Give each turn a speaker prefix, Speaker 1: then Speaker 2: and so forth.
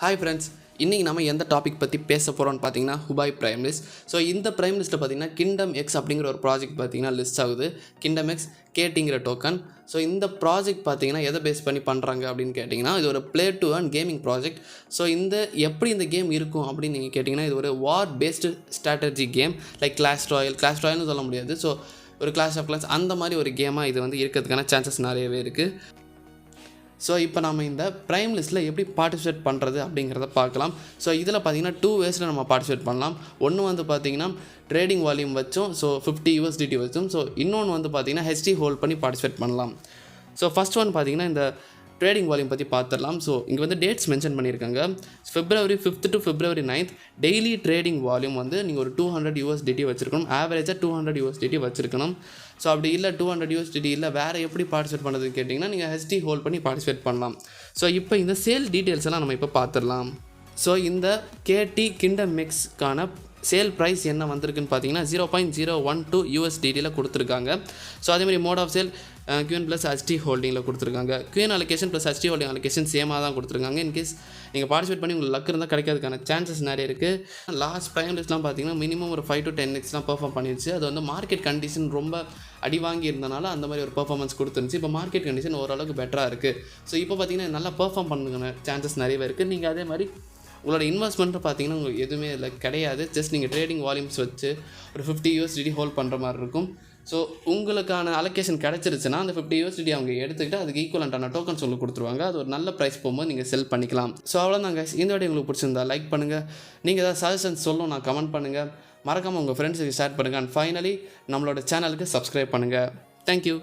Speaker 1: Hi friends, இன்றைக்கி நம்ம எந்த டாபிக் பற்றி பேச போகிறோம்னு பார்த்தீங்கன்னா ஹுபாய் ப்ரைம்லிஸ்ட். ஸோ இந்த ப்ரைம்லிஸ்ட்டில் பார்த்தீங்கன்னா கிங்டம் எக்ஸ் அப்படிங்கிற ஒரு ப்ராஜெக்ட் பார்த்தீங்கன்னா லிஸ்ட் ஆகுது. கிங்டம் எக்ஸ் கேட்டிங்கிற டோக்கன். ஸோ இந்த ப்ராஜெக்ட் பார்த்தீங்கன்னா எதை பேஸ் பண்ணி பண்ணுறாங்க அப்படின்னு கேட்டிங்கன்னா இது ஒரு ப்ளே டு அண்ட் கேமிங் ப்ராஜெக்ட். ஸோ எப்படி இந்த கேம் இருக்கும் அப்படின்னு நீங்கள் கேட்டிங்கன்னா இது ஒரு war based strategy game. Like clash ராயல்னு சொல்ல முடியாது. ஸோ ஒரு கிளாஷ் ஆஃப் கிளான்ஸ் அந்த மாதிரி ஒரு கேமாக இது வந்து இருக்கிறதுக்கான சான்சஸ் நிறையவே இருக்குது. ஸோ இப்போ நம்ம இந்த ப்ரைம் லிஸ்ட்டில் எப்படி பார்ட்டிசிபேட் பண்ணுறது அப்படிங்கிறத பார்க்கலாம். ஸோ இதில் பார்த்தீங்கன்னா 2 வேஸில் நம்ம பார்ட்டிசிபேட் பண்ணலாம். ஒன்று வந்து பார்த்தீங்கன்னா ட்ரேடிங் வால்யூம் வச்சும், ஸோ 50 USDT வச்சும். ஸோ இன்னொன்று வந்து பார்த்தீங்கன்னா ஹெச்டி ஹோல்ட் பண்ணி பார்ட்டிசிபேட் பண்ணலாம். ஸோ ஃபஸ்ட் ஒன் பார்த்தீங்கன்னா இந்த ட்ரேடிங் வால்யூம் பற்றி பார்த்துடலாம். ஸோ இங்கே வந்து டேட்ஸ் மென்ஷன் பண்ணியிருக்காங்க. February 5th to February 9th daily trading volume வந்து நீங்கள் ஒரு 200 USDT வச்சுருக்கணும். ஆவரேஜாக 200 USDT வச்சுருக்கணும். ஸோ அப்படி இல்லை 200 USDT இல்லை வேறு எப்படி பார்ட்டிசிபேட் பண்ணுறதுன்னு கேட்டிங்கன்னா நீங்கள் ஹெச்டி ஹோல்ட் பண்ணி பார்ட்டிசிபேட் பண்ணலாம். ஸோ இப்போ இந்த சேல் டீட்டெயில்ஸ் எல்லாம் நம்ம இப்போ பார்த்துடலாம். ஸோ இந்த கேடி கிங்டம் எக்ஸ்க்கான சேல் ப்ரைஸ் என்ன வந்திருக்குன்னு பார்த்தீங்கன்னா 0.012 USDTயில் கொடுத்துருக்காங்க. ஸோ அதேமாதிரி mode of sale QN plus HT ஹோல்டிங்கில் கொடுத்துருக்காங்க. QN allocation plus HT holding allocation சேமாக தான் கொடுத்துருக்காங்க. இன்கேஸ் நீங்கள் பார்ட்டிசிபேட் பண்ணி உங்களுக்கு லக் இருந்தால் கிடைக்கிறதுக்கான சான்சஸ் நிறைய இருக்குது. லாஸ்ட் ப்ரைம் லிஸ்ட்லாம் பார்த்தீங்கன்னா மினிமம் ஒரு 5 to 10x தான் பெர்ஃபார்ம் பண்ணிடுச்சு. அது வந்து மார்க்கெட் கண்டிஷன் ரொம்ப அடி வாங்கி இருந்தனால அந்த மாதிரி ஒரு பெர்ஃபார்மன்ஸ் கொடுத்துருந்துச்சு. இப்போ மார்க்கெட் கண்டிஷன் ஓரளவுக்கு பெட்டராக இருக்குது. ஸோ இப்போ பார்த்தீங்கன்னா நல்லா பெர்ஃபார்ம் பண்ணுறதுக்கான சான்சஸ் நிறையவே இருக்குது. நீங்கள் அதே மாதிரி உங்களோட இன்வெஸ்ட்மெண்ட்டு பார்த்தீங்கன்னா உங்களுக்கு எதுவுமே இல்லை கிடையாது. ஜஸ்ட் நீங்கள் ட்ரேடிங் வால்யூம்ஸ் வச்சு ஒரு 50 USDT ஹோல்ட் பண்ணுற மாதிரி இருக்கும். ஸோ உங்களுக்கான அலோகேஷன் கிடச்சிருச்சுன்னா அந்த 50 USDT அவங்க எடுத்துக்கிட்டு அதுக்கு ஈக்குவலண்ட்டான டோக்கன்ஸ் உங்களுக்கு கொடுத்துருவாங்க. அது ஒரு நல்ல ப்ரைஸ் போகும்போது நீங்கள் செல் பண்ணிக்கலாம். ஸோ அவ்வளோதாங்க. இந்த வீடியோ உங்களுக்கு பிடிச்சிருந்தா லைக் பண்ணுங்கள். நீங்கள் ஏதாவது சஜஷன்ஸ் சொல்லணும் நான் கமெண்ட் பண்ணுங்கள். மறக்காமல் உங்கள் ஃப்ரெண்ட்ஸுக்கு ஷேர் பண்ணுங்கள். அண்ட் ஃபைனலி நம்மளோட சேனலுக்கு சப்ஸ்கிரைப் பண்ணுங்கள். தேங்க்யூ.